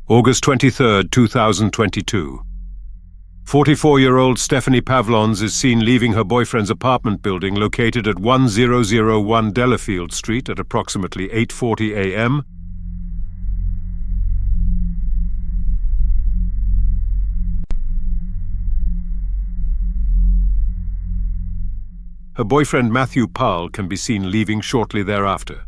August 23, 2022. 44-year-old Stephanie Pavlons is seen leaving her boyfriend's apartment building located at 1001 Delafield Street at approximately 8:40 a.m. Her boyfriend Pahl can be seen leaving shortly thereafter.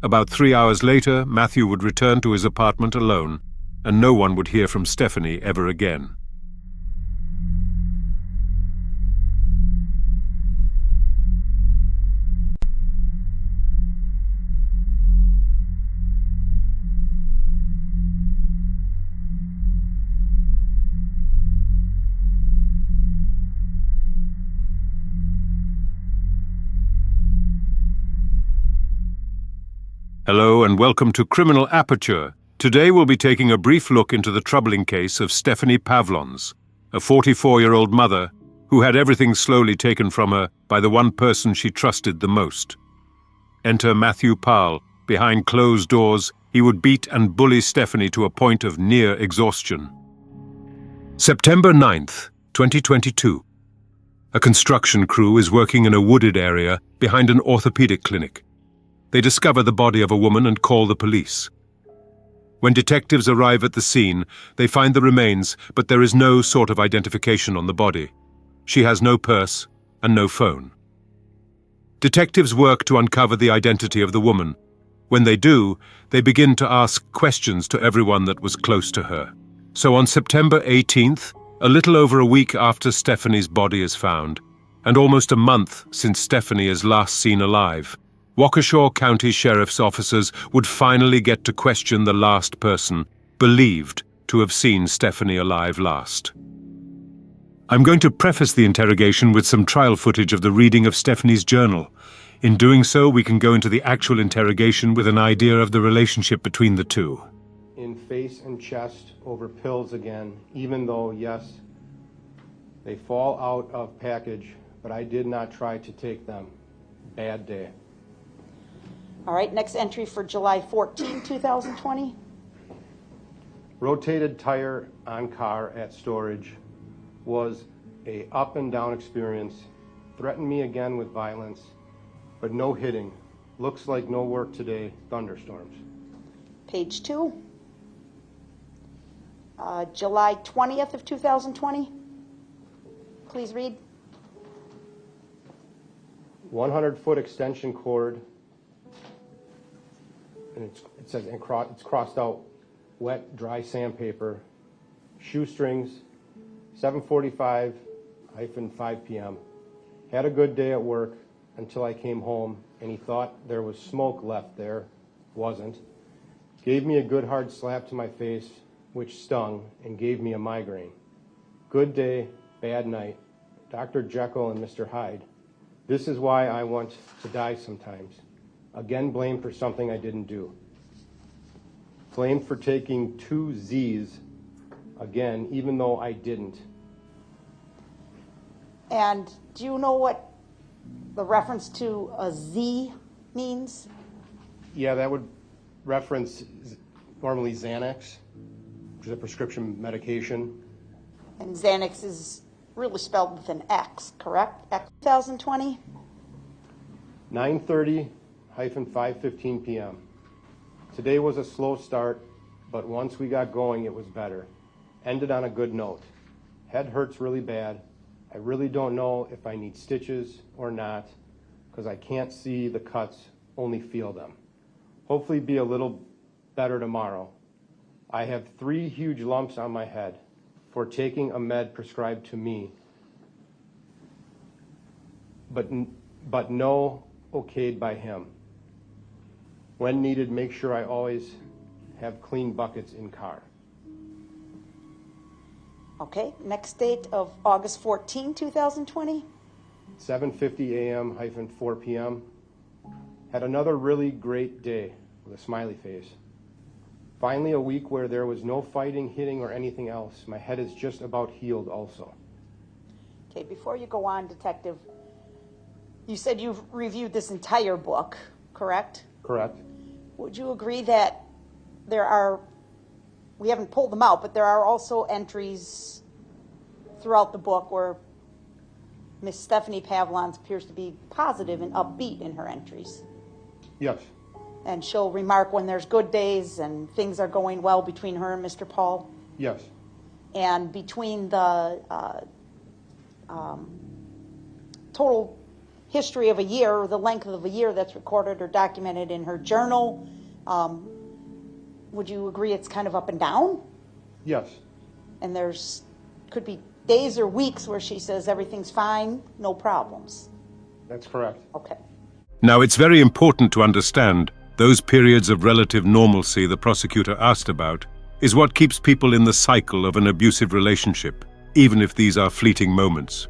About 3 hours later, Matthew would return to his apartment alone, and no one would hear from Stephanie ever again. Hello and welcome to Criminal Aperture. Today we'll be taking a brief look into the troubling case of Stephanie Pavlons, a 44-year-old mother who had everything slowly taken from her by the one person she trusted the most. Enter Matthew Pahl. Behind closed doors, he would beat and bully Stephanie to a point of near exhaustion. September 9th, 2022. A construction crew is working in a wooded area behind an orthopedic clinic. They discover the body of a woman and call the police. When detectives arrive at the scene, they find the remains, but there is no sort of identification on the body. She has no purse and no phone. Detectives work to uncover the identity of the woman. When they do, they begin to ask questions to everyone that was close to her. So on September 18th, a little over a week after Stephanie's body is found, and almost a month since Stephanie is last seen alive, Waukesha County Sheriff's officers would finally get to question the last person believed to have seen Stephanie alive last. I'm going to preface the interrogation with some trial footage of the reading of Stephanie's journal. In doing so, we can go into the actual interrogation with an idea of the relationship between the two. In face and chest over pills again, even though, yes, they fall out of package, but I did not try to take them. Bad day. All right, next entry for July 14, 2020. Rotated tire on car at storage was a up and down experience. Threatened me again with violence, but no hitting. Looks like no work today, thunderstorms. Page 2. July 20th of 2020. Please read. 100-foot extension cord. And it says it's crossed out, wet, dry sandpaper, shoestrings, 7:45-5 p.m. Had a good day at work until I came home and he thought there was smoke left there. Wasn't. Gave me a good hard slap to my face, which stung and gave me a migraine. Good day, bad night. Dr. Jekyll and Mr. Hyde. This is why I want to die sometimes. Again blamed for something I didn't do. Blamed for taking 2 Z's, again, even though I didn't. And do you know what the reference to a Z means? Yeah, that would reference normally Xanax, which is a prescription medication. And Xanax is really spelled with an X, correct? X 2020? 9:30-5:15 p.m. Today was a slow start, but once we got going, it was better. Ended on a good note. Head hurts really bad. I really don't know if I need stitches or not, because I can't see the cuts, only feel them. Hopefully be a little better tomorrow. I have 3 huge lumps on my head for taking a med prescribed to me, but no okayed by him. When needed, make sure I always have clean buckets in car. Okay, next date of August 14, 2020. 7:50 a.m.-4 p.m. Had another really great day with a smiley face. Finally, a week where there was no fighting, hitting, or anything else. My head is just about healed also. Okay, before you go on, Detective, you said you've reviewed this entire book, correct? Correct. Would you agree that there are, we haven't pulled them out, but there are also entries throughout the book where Miss Stephanie Pavlons appears to be positive and upbeat in her entries? Yes. And she'll remark when there's good days and things are going well between her and Mr. Pahl? Yes. And between the total history of a year, or the length of a year that's recorded or documented in her journal, would you agree it's kind of up and down? Yes. And there's, could be days or weeks where she says everything's fine, no problems? That's correct. Okay. Now, it's very important to understand those periods of relative normalcy the prosecutor asked about is what keeps people in the cycle of an abusive relationship, even if these are fleeting moments.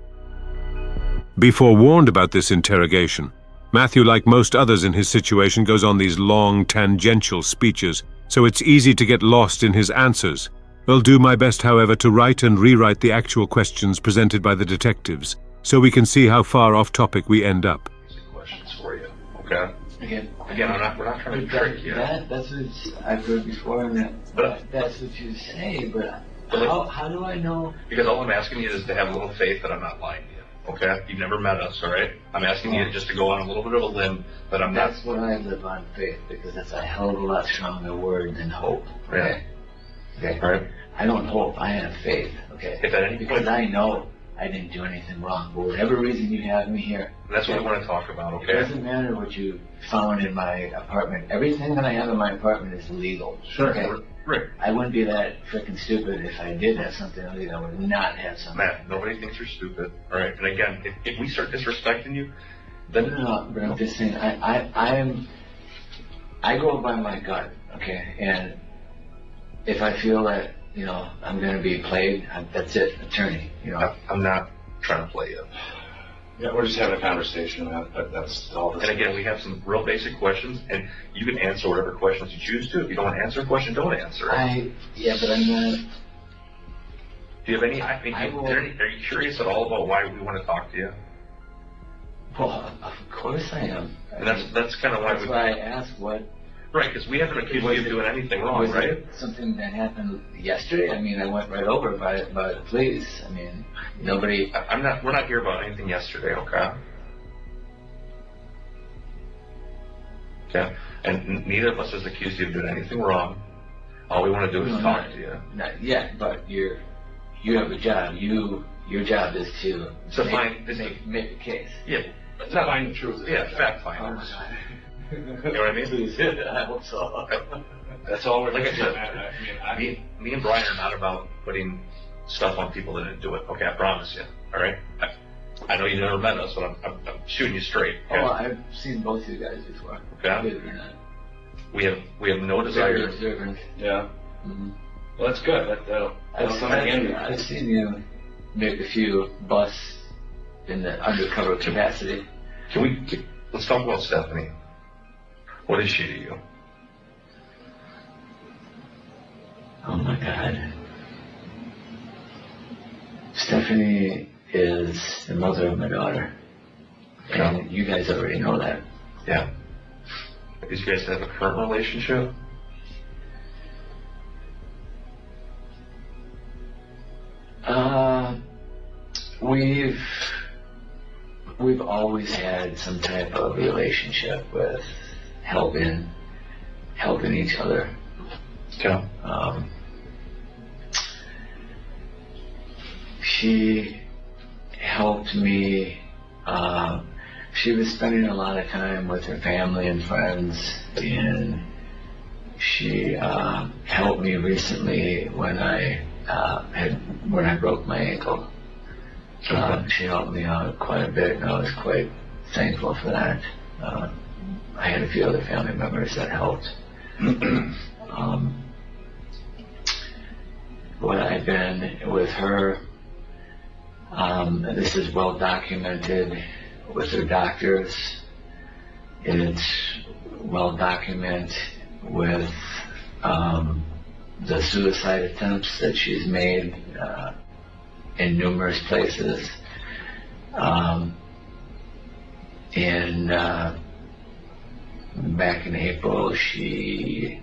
Be forewarned about this interrogation. Matthew, like most others in his situation, goes on these long, tangential speeches, so it's easy to get lost in his answers. I'll do my best, however, to write and rewrite the actual questions presented by the detectives, so we can see how far off topic we end up. Questions for you, okay? Again, we're not trying to trick you. That's what I've heard before, and that's what you say, but how do I know? Because all I'm asking you is to have a little faith that I'm not lying to you, okay? You've never met us, all right? I'm asking you just to go on a little bit of a limb that I'm not... That's what I live on, faith, because that's a hell of a lot stronger word than hope, okay? Okay. All right. I don't hope, I have faith, okay? If at any because point... I know I didn't do anything wrong, but whatever reason you have me here... That's what I want to talk about, okay? It doesn't matter what you found in my apartment. Everything that I have in my apartment is legal. Sure. Okay? Right. I wouldn't be that freaking stupid if I did have something illegal. I would not have something. Matt, nobody thinks you're stupid, all right? And again, if we start disrespecting you, then... No, but I'm just saying, I go by my gut, okay? And if I feel that, you know, I'm going to be played, that's it, attorney, you know? I'm not trying to play you. Yeah, we're just having a conversation about that. That's all this. And again, we have some real basic questions, and you can answer whatever questions you choose to. If you don't want to answer a question, don't answer it. Yeah, but I'm not... Do you have any, are you curious at all about why we want to talk to you? Well, of course I am. And that's kind of why That's why I asked what... Right, because we haven't accused you of doing anything wrong, was right? It something that happened yesterday? I mean, I went right over by the police. I mean, nobody... We're not here about anything yesterday, okay? Okay? And neither of us has accused you of doing anything wrong. All we want to do is talk to you. Not yet, but you have a job. Your job is to make a case. Yeah. It's not find the truth. Yeah, fact finders. You know what I mean? Please, I hope so. That's all we're, like I said, me and Brian are not about putting stuff on people that didn't do it. Okay, I promise you. All right? I know you never met us, but I'm shooting you straight. Okay? Oh, I've seen both you guys before. Okay. Believe it or not. We have no desire. Very observant. Yeah. Mm-hmm. Well, that's good. I've seen you make a few busts in the undercover capacity. Let's talk about Stephanie. What is she to you? Oh my God. Stephanie is the mother of my daughter. And you guys already know that. Yeah. Do you guys have a current relationship? We've always had some type of relationship with helping each other. Okay. She helped me. She was spending a lot of time with her family and friends, and she helped me recently when I broke my ankle. She helped me out quite a bit, and I was quite thankful for that. I had a few other family members that helped. What I've been with her, this is well documented with her doctors. It's well documented with the suicide attempts that she's made in numerous places. And back in April, she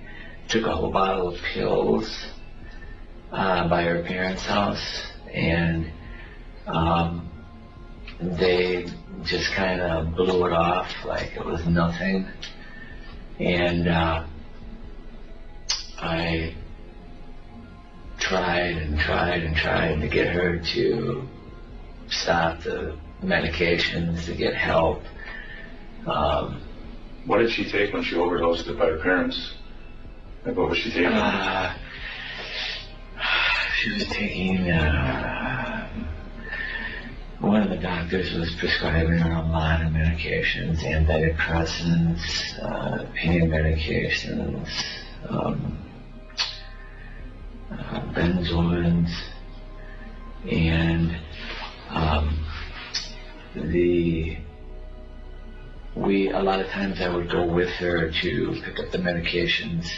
took a whole bottle of pills by her parents' house, and they just kind of blew it off like it was nothing. And I tried to get her to stop the medications, to get help. What did she take when she overdosed it by her parents? Like, what was she taking? She was taking, one of the doctors was prescribing her a lot of medications, antidepressants, pain medications, benzoins, and a lot of times I would go with her to pick up the medications,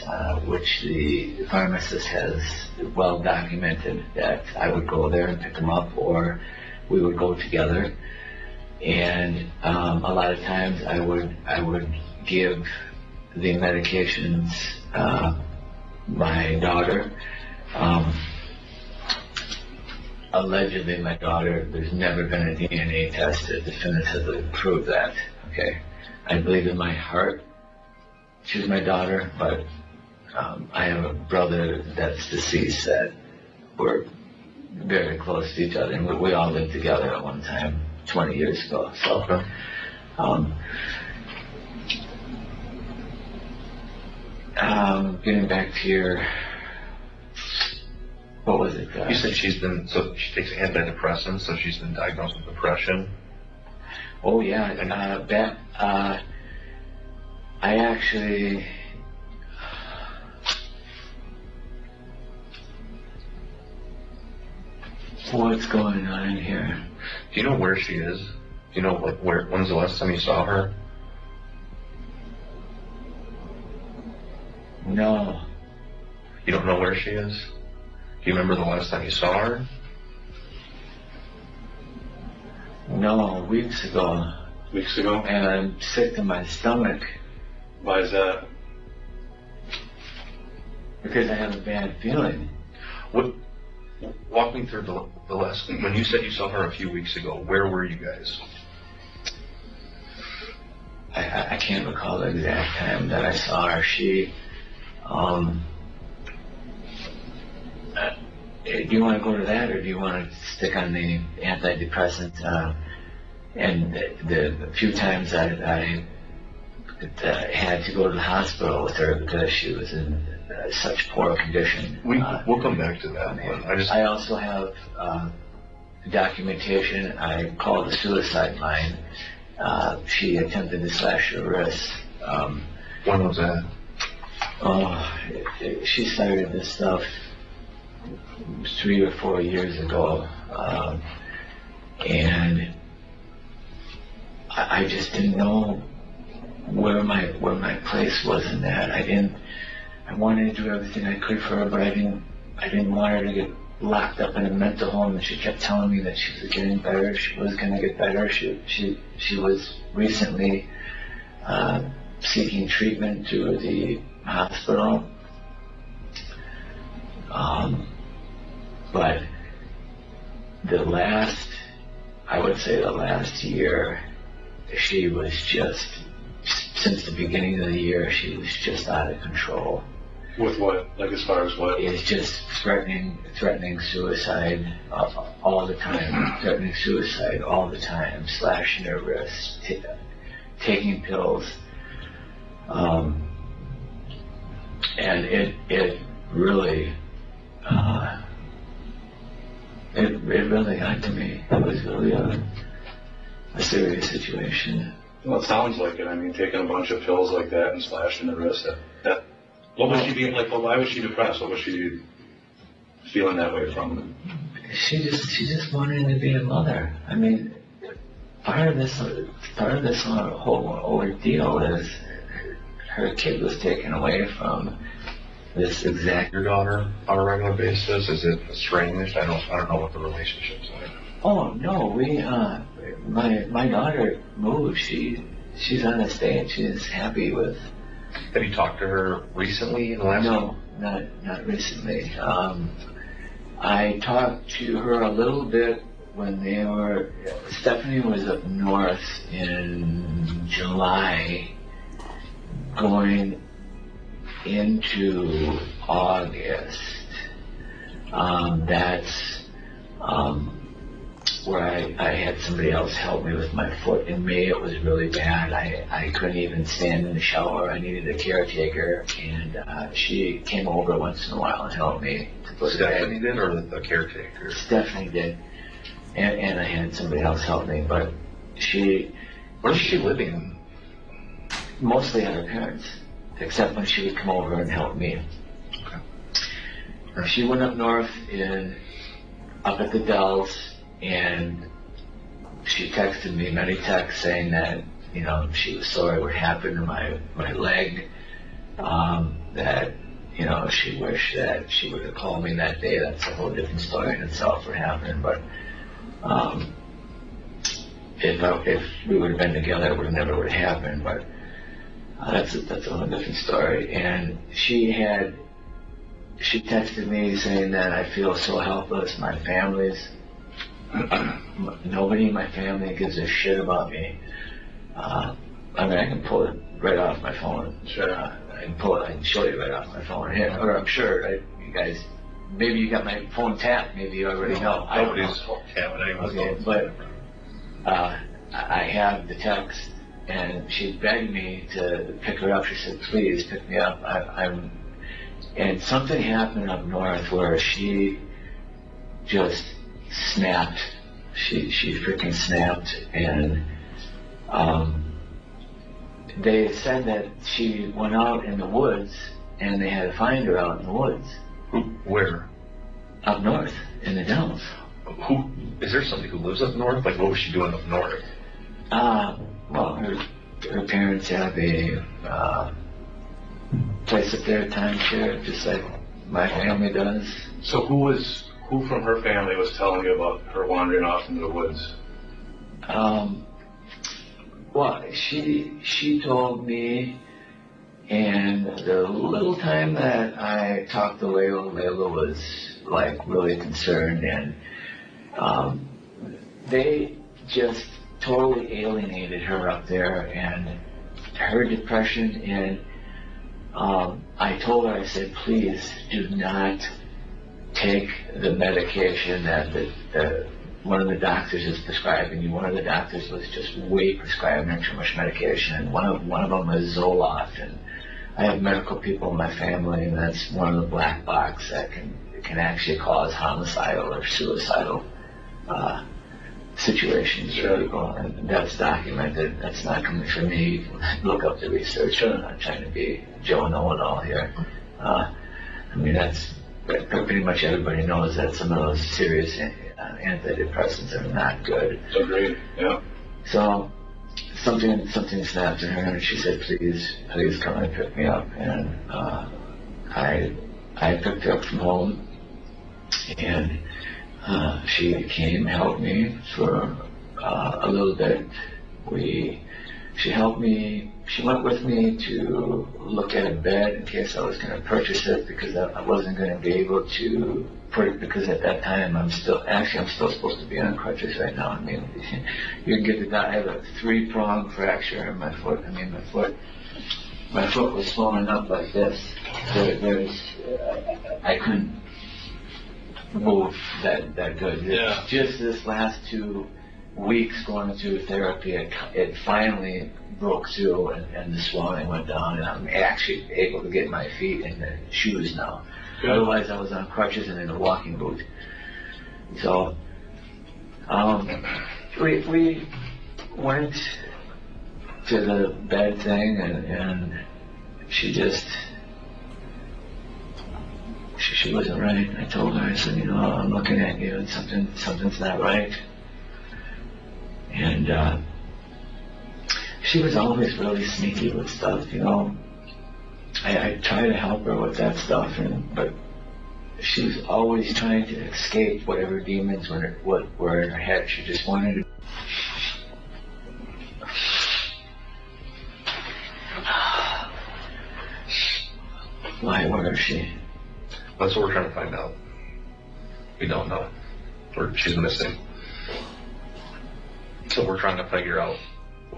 which the pharmacist has well documented that I would go there and pick them up, or we would go together. And a lot of times I would give the medications my daughter. Allegedly, my daughter, there's never been a DNA test that definitively proved that. Okay, I believe in my heart she's my daughter, but I have a brother that's deceased that we're very close to each other, and we all lived together at one time 20 years ago. So, getting back to your, what was it? You said she takes antidepressants, so she's been diagnosed with depression. Oh yeah, I actually, what's going on here? Do you know where she is? Do you know when's the last time you saw her? No. You don't know where she is? Do you remember the last time you saw her? No, weeks ago. Weeks ago? And I'm sick to my stomach. Why is that? Because I have a bad feeling. Walk me through the last, when you said you saw her a few weeks ago, where were you guys? I can't recall the exact time that I saw her. She, do you want to go to that, or do you want to stick on the antidepressant? And the few times I had to go to the hospital with her because she was in such poor condition. We'll come back to that. I also have documentation. I called the suicide line. She attempted to slash her wrist. When was that? She started this stuff 3 or 4 years ago, and I just didn't know where my place was in that. I wanted to do everything I could for her, but I didn't want her to get locked up in a mental home. And she kept telling me that she was getting better. She was going to get better. She was recently seeking treatment through the hospital. But I would say the last year, she was just, since the beginning of the year, she was just out of control. With what? Like, as far as what? It's just threatening suicide all the time. Threatening suicide all the time. Slashing her wrists, taking pills. And it really got to me. It was really a serious situation. Well, it sounds like it. I mean, taking a bunch of pills like that and slashing the wrist. What was she being like? Well, why was she depressed? What was she feeling that way from? She just wanted to be a mother. I mean, part of this whole ordeal is her kid was taken away from this exact. Your daughter on a regular basis? Is it estranged? I don't know what the relationship's like. Oh no, my daughter moved. She's on the stage. She's happy with. Have you talked to her recently in the last? No, not recently. I talked to her a little bit when Stephanie was up north in July, going into August. That's where I had somebody else help me with my foot. In May it was really bad. I couldn't even stand in the shower. I needed a caretaker, and she came over once in a while and helped me. Stephanie did, or the caretaker? Stephanie did, and I had somebody else help me. But Where's she living? Mostly at her parents, except when she would come over and help me. Okay. She went up north up at the Dells, and she texted me many texts saying that, you know, she was sorry what happened to my leg, that, you know, she wished that she would have called me that day. That's a whole different story in itself what happened, but if we would have been together, it never would have happened, but that's a whole different story. And she texted me saying that I feel so helpless. My nobody in my family gives a shit about me. I mean, I can pull it right off my phone. Sure. I can show you right off my phone. Yeah, or I'm sure you guys, maybe you got my phone tapped. Maybe you already know. Nobody's tapping anyone's Okay, phone. but I have the text, and she begged me to pick her up. She said, "Please pick me up. And something happened up north where she just snapped. She freaking snapped, and they said that she went out in the woods, and they had to find her out in the woods. Where? Up north, in the Dells. Who is there? Somebody who lives up north? Like, what was she doing up north? Well, her parents have a place up there, timeshare, just like my family does. So who from her family was telling you about her wandering off into the woods? Well, she told me, and the little time that I talked to Layla was like really concerned, and they just totally alienated her up there, and her depression. And I told her, I said, please do not take the medication that one of the doctors is prescribing you. One of the doctors was just way prescribing her too much medication, and one of them was Zoloft. And I have medical people in my family, and that's one of the black box that can actually cause homicidal or suicidal situations for people, and that's documented. That's not coming from me. Look up the research. I'm not trying to be Joe Know-it-all here. I mean, that's pretty much everybody knows that some of those serious antidepressants are not good. Agreed. Yeah. So something snapped in her, and she said, "Please come and pick me up." And I picked her up from home, and she came, helped me for a little bit. She helped me. She went with me to look at a bed in case I was going to purchase it, because I wasn't going to be able to put it, because at that time I'm still supposed to be on crutches right now. I mean, you can get I have a 3-prong fracture in my foot. I mean, my foot was swollen up like this. I couldn't move that good. Yeah. Just this last 2 weeks going through therapy, it finally broke through, and the swelling went down, and I'm actually able to get my feet in the shoes now. Good. Otherwise, I was on crutches and in a walking boot. So, we went to the bed thing, and she wasn't right. I told her, I said, you know, I'm looking at you, and something's not right. And she was always really sneaky with stuff, you know. I try to help her with that stuff, but she was always trying to escape whatever demons were in her head. She just wanted to. Why? Where is she? That's what we're trying to find out. We don't know. Or she's missing. So we're trying to figure out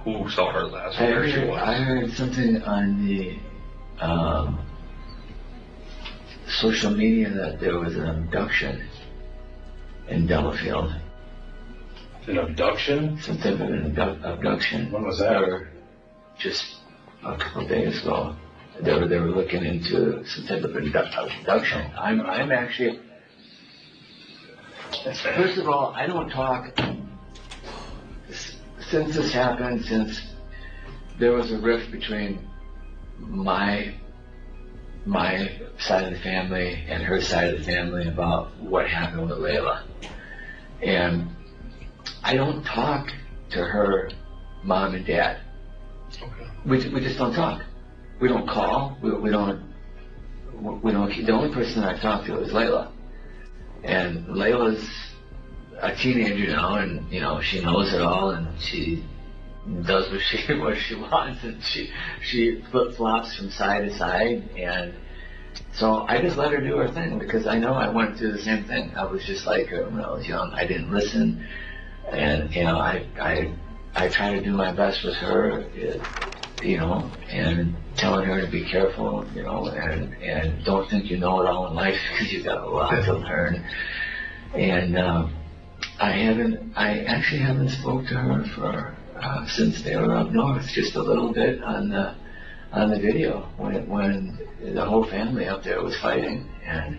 who saw her last, where she was. I heard something on the social media that there was an abduction in Delafield. An abduction? Some type of an abduction. When was that? Or just a couple of days ago. They were looking into some type of abduction. I'm actually. First of all, I don't talk. Since this happened, since there was a rift between my side of the family and her side of the family about what happened with Layla. And I don't talk to her mom and dad. Okay. We just don't talk. We don't call. We don't. The only person I talk to is Layla. And Layla's a teenager now, and she knows it all, and she does what she wants, and she flip flops from side to side, and so I just let her do her thing, because I know I went through the same thing. I was just like her when I was young. I didn't listen, and I try to do my best with her, and telling her to be careful, and don't think you know it all in life, because you've got a lot to learn. And I actually haven't spoke to her for since they were up north, just a little bit on the video when the whole family up there was fighting. And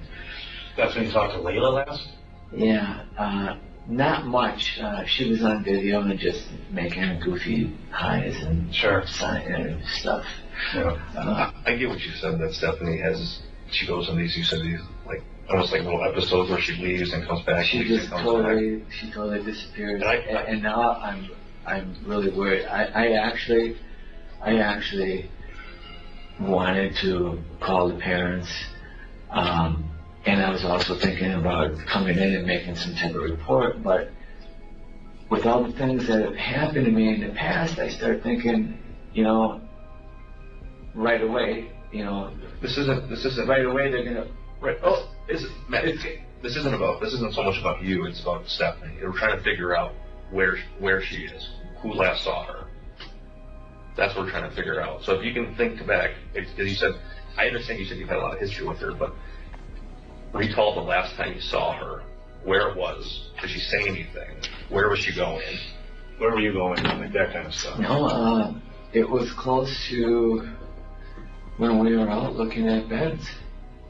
That's when you talked to Layla last? yeah, not much. She was on video and just making goofy eyes and stuff. Yeah. I get what you said, that Stephanie she goes on these, you said these, like, almost like little episodes where she leaves and comes back. She totally disappeared. And now I'm really worried. I actually wanted to call the parents, and I was also thinking about coming in and making some type of report, but with all the things that have happened to me in the past, I start thinking, right away, This isn't right away they're gonna. right. Oh, Matt, this isn't so much about you. It's about Stephanie. We're trying to figure out where she is, who last saw her. That's what we're trying to figure out. So if you can think back, because you said, I understand you said you've had a lot of history with her, but recall the last time you saw her, where it was. Did she say anything? Where was she going? Where were you going? Like that kind of stuff. No, it was close to when we were out looking at beds.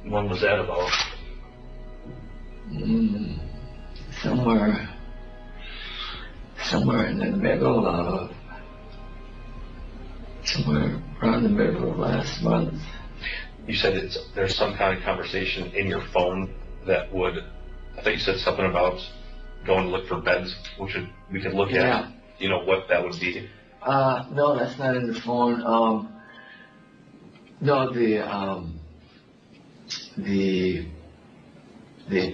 When was that about? Somewhere in the middle of, somewhere around the middle of last month. You said there's some kind of conversation in your phone that would, I thought you said something about going to look for beds, which we could look at, what that would be. No, that's not in the phone. No, the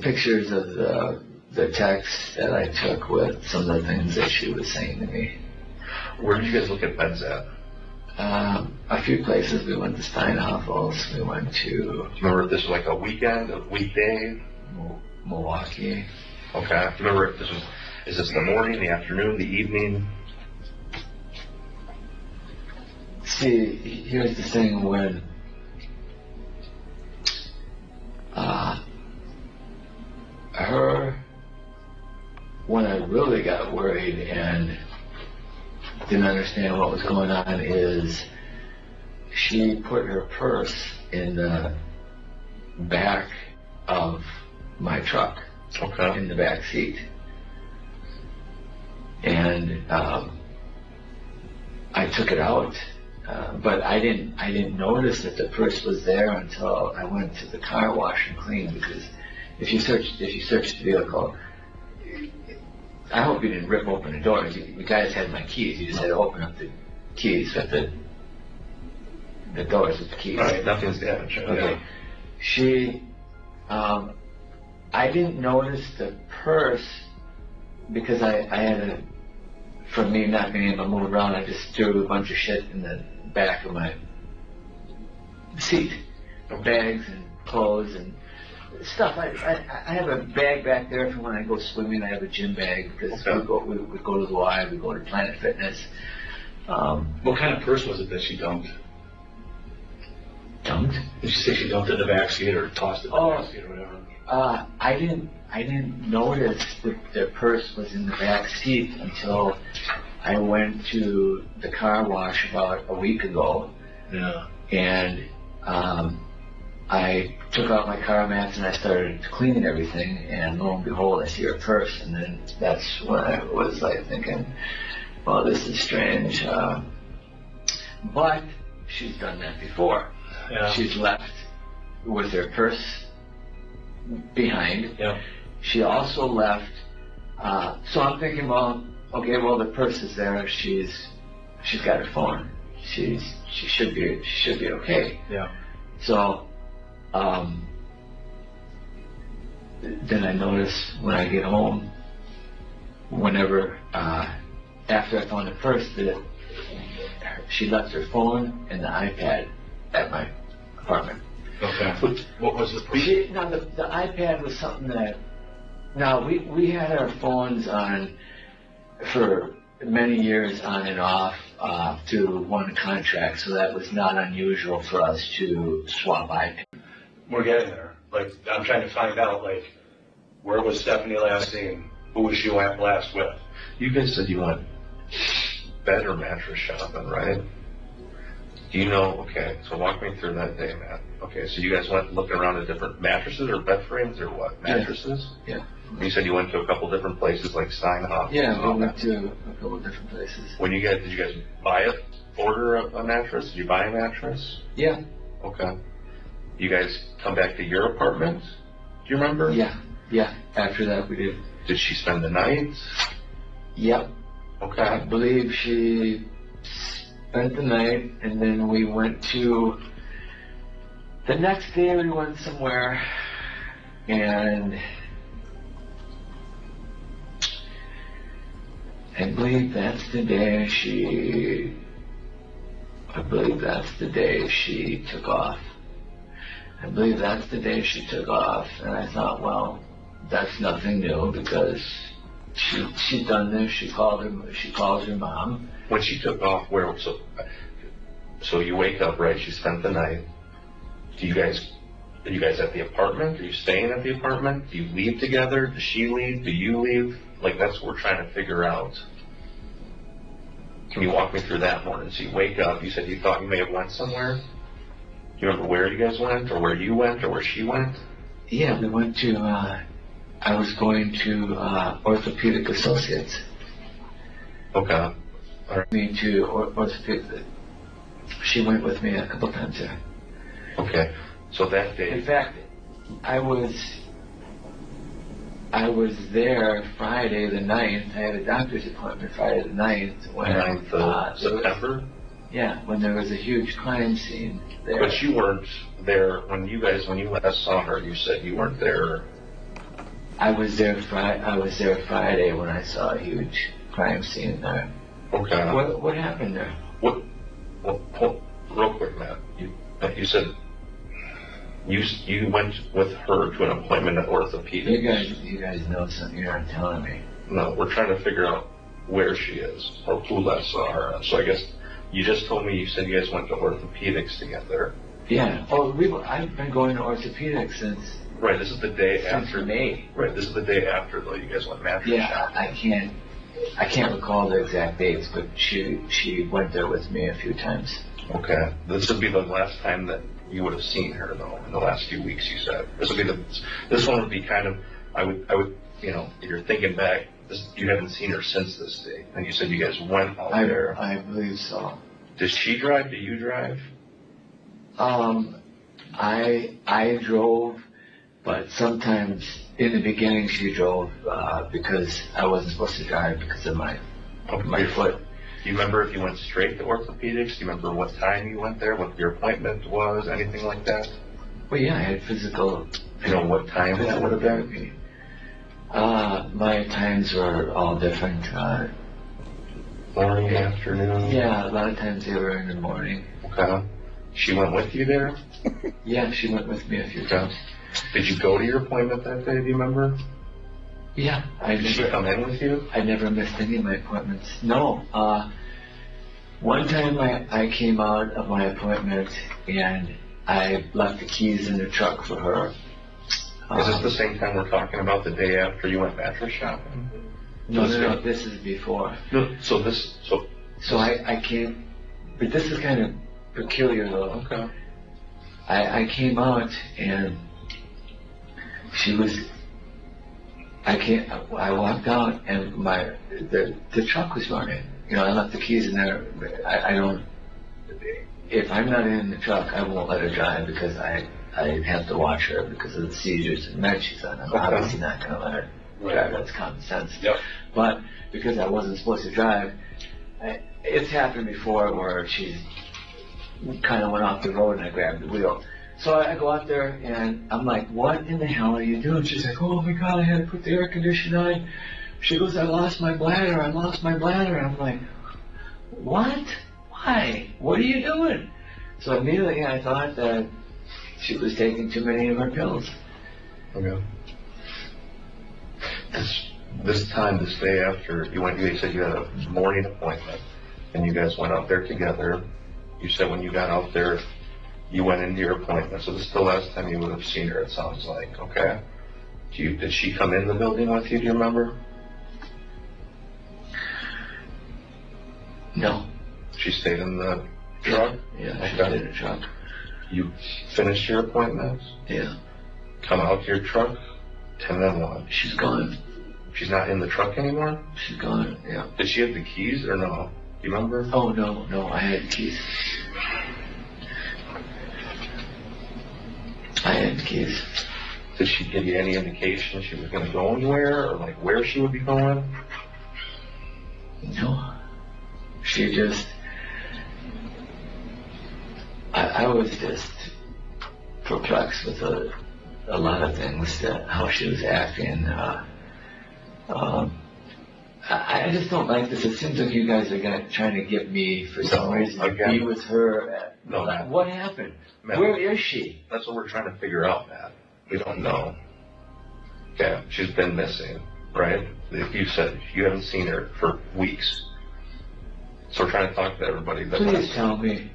pictures of the text that I took with some of the things that she was saying to me. Where did you guys look at beds at? A few places. We went to Steinhoffel's. We went to. Do you remember if this was like a weekend, a weekday? Milwaukee. Okay. Do you remember if is this the morning, the afternoon, the evening? See, here's the thing when when I really got worried and didn't understand what was going on is she put her purse in the back of my truck, in the back seat. And I took it out, but I didn't notice that the purse was there until I went to the car wash and clean. Because if you search the vehicle, I hope you didn't rip open the door. You guys had my keys. You just had to open up the keys. You have to the doors with the keys. Right, nothing's damaged. Okay. Yeah. She, I didn't notice the purse because I had a, for me not being able to move around, I just threw a bunch of shit in the back of my seat. Bags and clothes and stuff. I have a bag back there for when I go swimming. I have a gym bag because we go to the Y, we go to Planet Fitness. What kind of purse was it that she dumped? Dumped? Did she say she dumped it in the back seat or tossed it in the back seat or whatever? I didn't notice that the purse was in the back seat until I went to the car wash about a week ago. Yeah. And I took out my car mats and I started cleaning everything, and lo and behold, I see her purse, and then that's when I was like thinking, well, this is strange. But she's done that before. Yeah. She's left with her purse behind. Yeah. She also left, so I'm thinking, well, okay, well, the purse is there. She's got her phone. She should be okay. Yeah. So, then I notice when I get home, whenever, after I found the purse, that she left her phone and the iPad at my apartment. Okay. What was the purse? Now, the iPad was something that, now, we had our phones on for many years on and off through one contract, so that was not unusual for us to swap iPads. We're getting there. Like, I'm trying to find out, like, where was Stephanie last seen? Who was she last with? You guys said you went bed or mattress shopping, right? Do you know, okay, so walk me through that day, Matt. Okay, so you guys went looking around at different mattresses or bed frames or what? Mattresses? Yeah. You said you went to a couple different places like Steinhoff. Yeah, we went to a couple of different places. Did you guys buy it? Order a mattress? Did you buy a mattress? Yeah. Okay. You guys come back to your apartment? Do you remember? Yeah. After that, we did. Did she spend the night? Yep. Okay. I believe she spent the night, and then we went to. The next day, we went somewhere, and I believe that's the day she took off. And I thought, well, that's nothing new because she's done this. She calls her mom. When she took off, where? So you wake up, right? She spent the night. Are you guys at the apartment? Are you staying at the apartment? Do you leave together? Does she leave? Do you leave? Like, that's what we're trying to figure out. Can you walk me through that morning? So you wake up, you said you thought you may have went somewhere? Do you remember where you guys went, or where you went, or where she went? Yeah, we went to, I was going to Orthopedic Associates. Okay. All right. Me to Orthopedic. She went with me a couple times there. Okay. So that day. In fact, I was there Friday the 9th. I had a doctor's appointment Friday the 9th. When 9th of September? Yeah, when there was a huge crime scene there. But you weren't there when you last saw her. You said you weren't there. I was there Friday when I saw a huge crime scene there. Okay. What happened there? Well, real quick, Matt. You said you went with her to an appointment at orthopedics. You guys know something you're not telling me. No, we're trying to figure out where she is or who last saw her. So I guess you just told me you said you guys went to orthopedics together. Yeah. Oh, I've been going to orthopedics since. Right. This is the day after May. Right. This is the day after though. You guys went mattress shopping. I can't recall the exact dates, but she went there with me a few times. Okay. This would be the last time that you would have seen her though in the last few weeks. You said this one would be kind of I would if you're thinking back, you haven't seen her since this day, and you said you guys went out there. I believe so. Does she drive? Do you drive? I drove, but sometimes in the beginning she drove because I wasn't supposed to drive because of my foot. Do you remember if you went straight to orthopedics? Do you remember what time you went there, what your appointment was, anything like that? Well, yeah, I had physical. You know what time that would have been? My times were all different. Morning, afternoon? Yeah, a lot of times they were in the morning. Okay. She went with you there? Yeah, she went with me a few times. Did you go to your appointment that day, do you remember? Yeah. Did she come in with you? I never missed any of my appointments. No. One time I came out of my appointment and I left the keys in the truck for her. Is this the same time we're talking about, the day after you went mattress shopping? No, this is before. No, so I can't, but this is kind of peculiar though. Okay. I came out and she was, I walked out and the truck was running. You know, I left the keys in there. I don't, if I'm not in the truck, I won't let her drive because I have to watch her because of the seizures and meds she's on. I'm obviously not going to let her drive. That's common sense. Yep. But because I wasn't supposed to drive, it's happened before where she kind of went off the road and I grabbed the wheel. So I go out there and I'm like, what in the hell are you doing? She's like, oh my God, I had to put the air conditioner on. She goes, I lost my bladder. And I'm like, what? Why? What are you doing? So immediately I thought that she was taking too many of her pills. Okay. This day after you said you had a morning appointment and you guys went out there together. You said when you got out there, you went into your appointment. So this is the last time you would have seen her, it sounds like. Okay. Did she come in the building with you? Do you remember? No. She stayed in the truck? Yeah, she stayed in the truck. You finished your appointment? Yeah. Come out to your truck, and then what? She's gone. She's not in the truck anymore? She's gone, yeah. Did she have the keys or no? Do you remember? Oh, no, I had the keys. I had the keys. Did she give you any indication she was going to go anywhere or like where she would be going? No. She just... I was just perplexed with a lot of things, how she was acting. I just don't like this. It seems like you guys are trying to get me, for some reason, to be with her. No, Matt. What happened? Matt, where is she? That's what we're trying to figure out, Matt. We don't know. Okay, she's been missing, right? You said you haven't seen her for weeks. So we're trying to talk to everybody. Please tell me.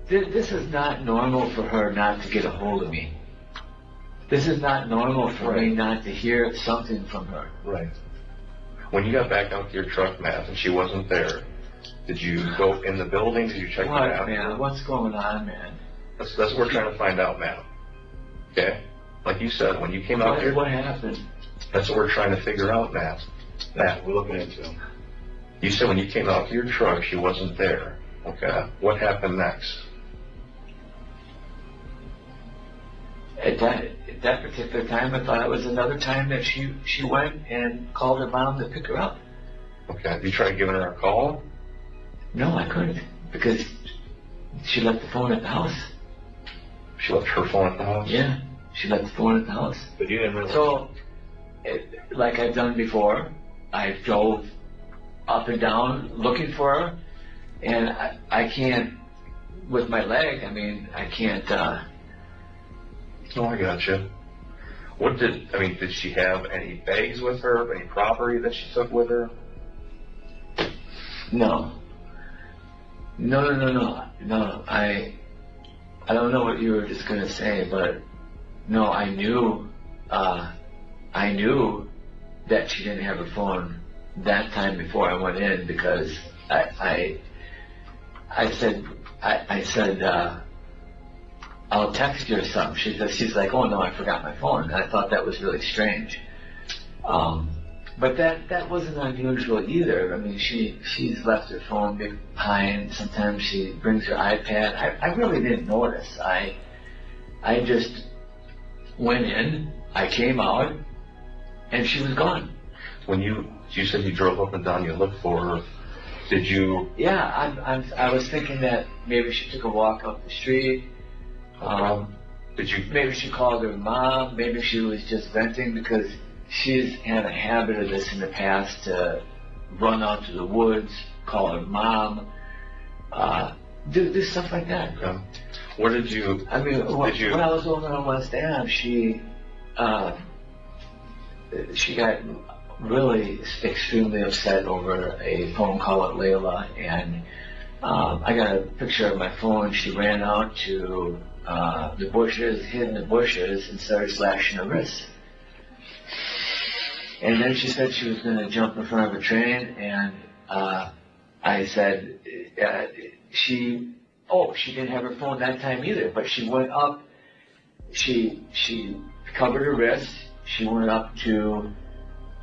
This is not normal for her not to get a hold of me. This is not normal for me not to hear something from her. Right. When you got back out to your truck, Matt, and she wasn't there, did you go in the building? Did you check the bathroom? Man? What's going on, man? That's what we're trying to find out, Matt. Okay? Like you said, when you came out here... What happened? That's what we're trying to figure out, Matt. Matt, we're looking into. You said when you came out to your truck, she wasn't there. Okay. What happened next? At that particular time, I thought it was another time that she went and called her mom to pick her up. Okay. Did you try giving her a call? No, I couldn't because she left the phone at the house. She left her phone at the house? Yeah, she left the phone at the house. But you didn't really... So, like I've done before, I drove up and down looking for her, and I can't, with my leg, I can't... Oh, I gotcha. Did she have any bags with her, any property that she took with her? No. I don't know what you were just gonna say, but no, I knew that she didn't have her phone that time before I went in because I said I'll text you or something. She's like, oh no, I forgot my phone. And I thought that was really strange. But that wasn't unusual either. She's left her phone behind. Sometimes she brings her iPad. I really didn't notice. I just went in, I came out, and she was gone. When you said you drove up and down, you looked for her, Did you? Yeah, I was thinking that maybe she took a walk up the street. Did you? Maybe she called her mom. Maybe she was just venting, because she's had a habit of this in the past, to run out to the woods, call her mom, do stuff like that. Okay. What did you? I mean, when I was over on West Ave, she got really extremely upset over a phone call at Layla, and I got a picture of my phone. She ran out to the bushes, hid in the bushes, and started slashing her wrist. And then she said she was going to jump in front of a train, and I said she didn't have her phone that time either, but she went up, she covered her wrist, she went up to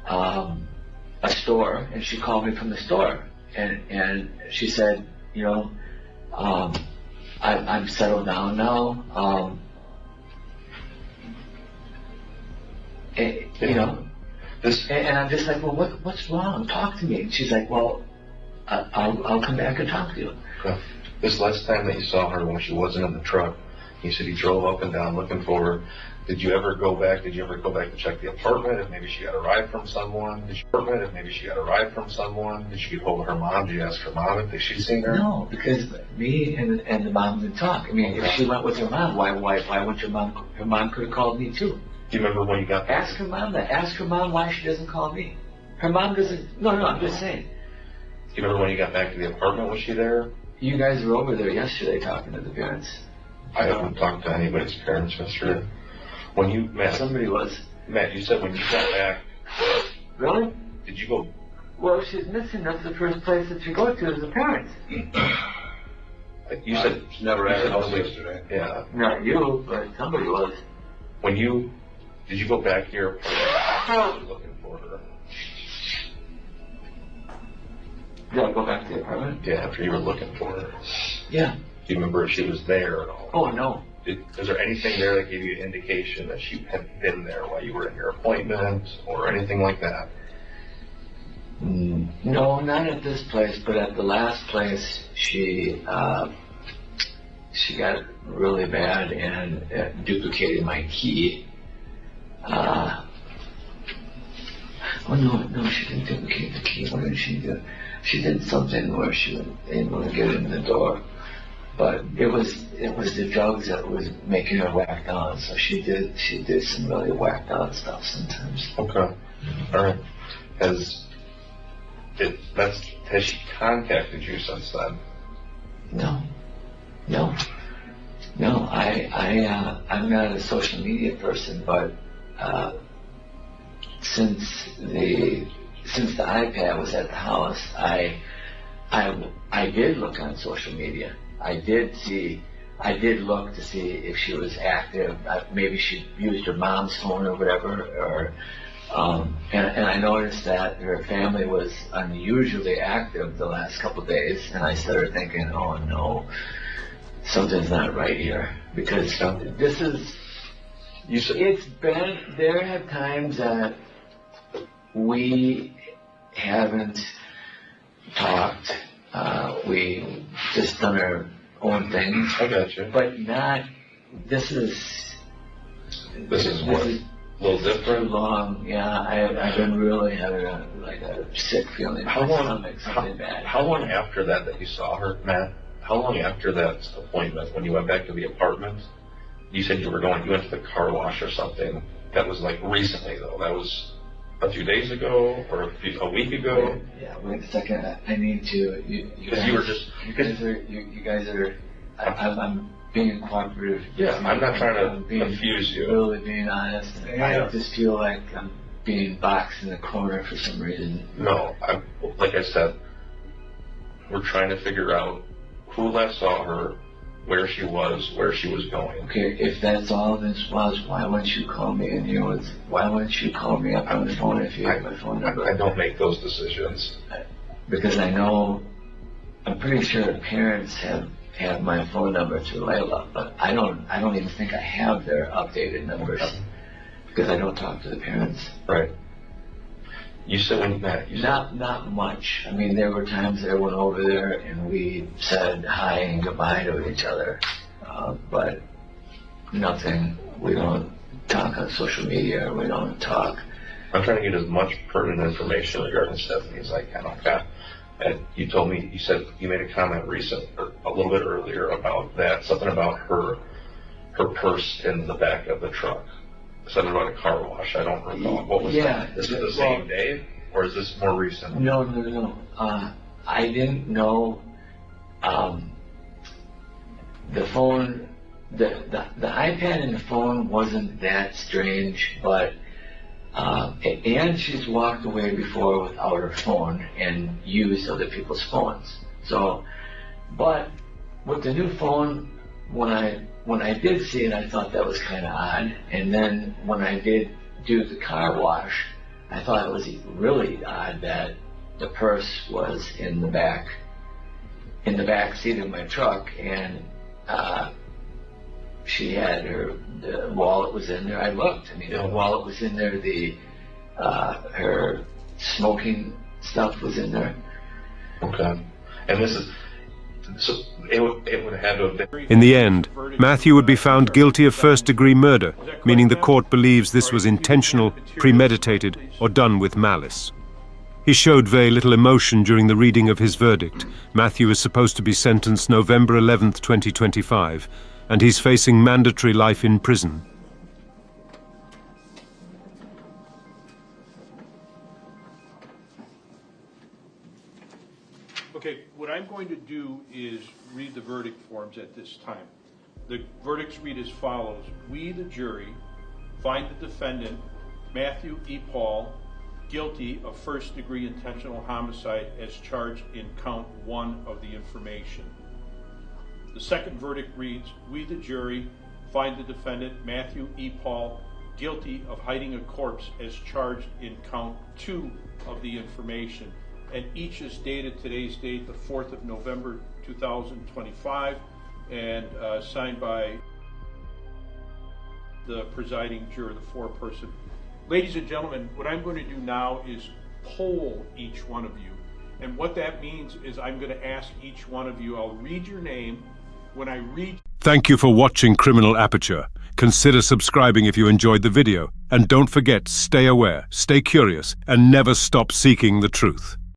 a store, and she called me from the store, and she said, you know, I'm settled down now, you know, and I'm just like, well, what's wrong? Talk to me. And she's like, well, I'll come back and talk to you. Okay. This last time that you saw her when she wasn't in the truck, you said you drove up and down looking for her. Did you ever go back? Did you ever go back to check the apartment if maybe she got a ride from someone? Did you get hold of her mom? Did you ask her mom if she'd seen her? No, because me and the mom didn't talk. I mean, if she went with her mom, why wouldn't your mom? Her mom could have called me too. Do you remember when you got back? Ask her mom that. Ask her mom why she doesn't call me. Her mom doesn't. No, I'm just saying. Do you remember when you got back to the apartment? Was she there? You guys were over there yesterday talking to the parents. I haven't talked to anybody's parents yesterday. When you, Matt, Somebody was. Matt, you said when you got back. Really? Did you go? Well, she's missing. That's the first place that you go to is the parents. You said She never at her house yesterday. Yeah. Not you, but somebody was. Did you go back here looking for her? Did I go back to the apartment? Yeah, after you were looking for her. Yeah. Do you remember if she was there at all? Oh, no. Is there anything there that gave you an indication that she had been there while you were in your appointment or anything like that? No, not at this place, but at the last place, she got really bad and duplicated my key. Oh no, she didn't duplicate the key. What did she do? She did something where she was able to get in the door, but it was the drugs that was making her whacked out. So she did some really whacked out stuff sometimes. Okay, all right. Has she contacted you since then? No. I'm not a social media person, but since the iPad was at the house, I did look on social media. I did look to see if she was active. Maybe she used her mom's phone or whatever, and I noticed that her family was unusually active the last couple of days, and I started thinking, oh no, something's not right here, because this is. There have times that we haven't talked. We just done our own things. I got you. But not. This is what? A little different. Too long. Yeah, I've been really having a sick feeling. How long after that you saw her, Matt? How long after that appointment, when you went back to the apartment? You said you went to the car wash or something. That was like recently, though. That was a few days ago or a week ago. Wait a second. I need to. You guys are. I'm being cooperative. Yeah, I'm not trying to confuse you. Really being honest. I just feel like I'm being boxed in the corner for some reason. No, like I said, we're trying to figure out who last saw her, where she was going. Okay, if that's all this was, why wouldn't you call me? Why wouldn't you call me up on the phone if you have my phone number? I don't make those decisions. Because I'm pretty sure the parents have my phone number through Layla, but I don't even think I have their updated numbers because I don't talk to the parents. Right. You said when you met. You said, Not much. I mean, there were times that I went over there and we said hi and goodbye to each other, but nothing. We don't talk on social media. We don't talk. I'm trying to get as much pertinent information regarding Stephanie as I can. Okay. And you told me, you said you made a comment a little bit earlier about that, something about her purse in the back of the truck. Something about a car wash. I don't recall. What was that? This is the same day, or is this more recent? No. I didn't know. The phone, the iPad and the phone wasn't that strange, but and she's walked away before without her phone and used other people's phones. So, but with the new phone, when I did see it, I thought that was kind of odd. And then when I did do the car wash, I thought it was really odd that the purse was in the back seat of my truck, and she had the wallet was in there. I looked. I mean, the wallet was in there. Her smoking stuff was in there. Okay. And this is. So it would have to have been. In the end, Matthew would be found guilty of first-degree murder, meaning the court believes this was intentional, premeditated, or done with malice. He showed very little emotion during the reading of his verdict. Matthew is supposed to be sentenced November 11th, 2025, and he's facing mandatory life in prison. Okay, what I'm going to do is read the verdict forms at this time. The verdicts read as follows. We, the jury, find the defendant, Matthew E. Pahl, guilty of first-degree intentional homicide as charged in count 1 of the information. The second verdict reads, we, the jury, find the defendant, Matthew E. Pahl, guilty of hiding a corpse as charged in count 2 of the information. And each is dated today's date, the 4th of November, 2025, and signed by the presiding juror, the foreperson. Ladies and gentlemen, what I'm going to do now is poll each one of you. And what that means is I'm going to ask each one of you, I'll read your name. When I read... Thank you for watching Criminal Aperture. Consider subscribing if you enjoyed the video. And don't forget, stay aware, stay curious, and never stop seeking the truth.